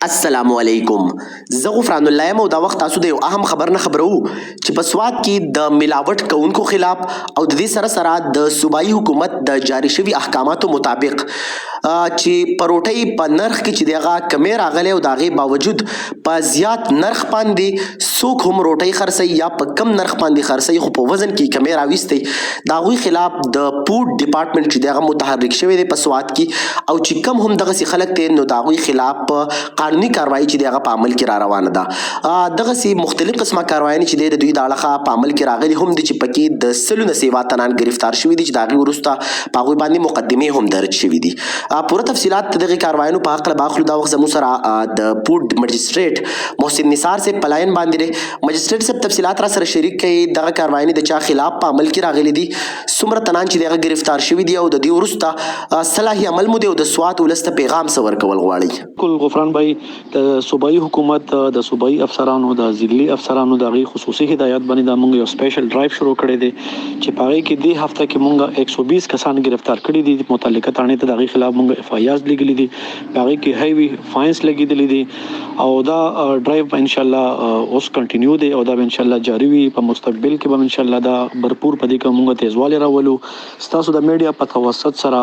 السلام علیکم. زه غفران الله یم او دا وخت تاسو د یو اهم خبر نه خبرو چې په سوات کې د ملاوټ کوونکو خلاف او د دې سره سره د صوبایي حکومت د جاری شوي احکاماتو مطابق چې پروټۍ په نرخ کې چې دغه کمې راغلی او د هغې باوجود په زیات نرخ باندې څوک هم روټۍ خرڅوي یا په کم نرخ باندې خرڅوي خو په وزن کې کمې راویستی د هغوی خلاف د فوډ ډپارټمنټ چې دغه متحرک شوی دی په سوات کې او چې کم هم دغسې خلک دی نو د هغوی خلاف په قانوني کاروایی چې دغه په عمل کې را روانه ده. دغسې مختلف قسمه کاروایانې چې دی د دوی د اړخه په عمل کې راغلي هم دي چې پکې د سلو نه سیوا تنان گرفتار شوي دي چې د هغې وروسته په هغوی باندې مقدمې هم درج شوي دي. پوره تفصیلات د دغې کاروایانو په هکله به اخلو. دا وخت زموږ سره د فوډ مجسټریټ محسن نثار صاحب په لاین باندې دی. مجسټریټ صاحب تفصیلات را سره شریک کړئ. دغه کاروایانې د چا خلاف په عمل کې راغلي دي، څومره تنان چې دغه گرفتار شوي دي او د دې وروسته صلاحي عمل مو دی او د سوات ولس ته پیغام څه ورکول غواړئ؟ بالکل غفران بھائی، د صوبایي حکومت د صوبایي افسرانو د ضلعي افسرانو د هغې خصوصي هدایت باندې دا موږ یو سپیشل ډرایو شروع کړی دی چې په هغې کې دې هفته کې موږ 120 کسان گرفتار کړي دي. متعلقه تاڼې ته د هغې خلاف موږ اف آی آرز لیږلي دي، په هغې کې هیوي فاینس لګېدلي دي او دا ډرایو به انشاءالله اوس کنټینیو دی او دا به انشاءالله جاري وي. په مستقبل کې به انشاءالله دا برپور په دې کې موږ تیزوالی راولو. ستاسو د میډیا په توسط سره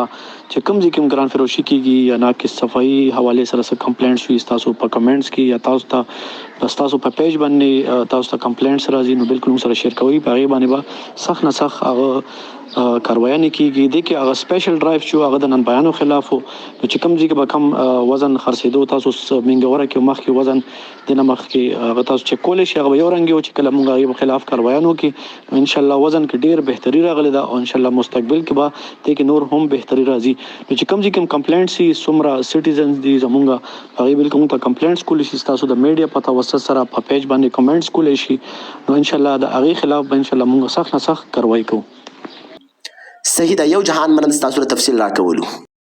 چې کوم ځای کې هم ګران فروشي کېږي یا ناقص صفایي حوالې سره څه کمپلینټس وي ستاسو په کمنټس کې یا تاسو په پیج باندې تاسو ته کمپلینټس راځي نو بالکل موږ سره شیر کوئ. په هغې باندې به سخت نه سخت هغه کاروایانې کېږي. دې کې هغه سپیشل ډرایو چې هغه د نن بیانو خلاف و نو چې کوم ځای کې به کم وزن خرڅېدو تاسو منګوره کې مخکې وزن دې نه مخکې هغه تاسو چک کولی شئ. هغه به یو رنګ و چې کله موږ هغې خلاف کاروایان وکړي نو انشاءالله وزن کې ډېر بهتري راغلی ده او انشاءالله مستقبل کې به دې کې نور هم بهتري راځي. نو چې کوم ځای کې هم کمپلینټس وي څومره سټیزنز دي زموږ هغې بالکل موږ ته کمپلینټس کولی شي ستاسو د میډیا په توسط سره په پیج باندې کمنټس کولی شي نو انشاءالله د هغې خلاف به انشاءالله موږ سخت نه سخت کاروایي کوو. صحیح ده. یو جهان مننه ستاسو له تفصیل راکولو.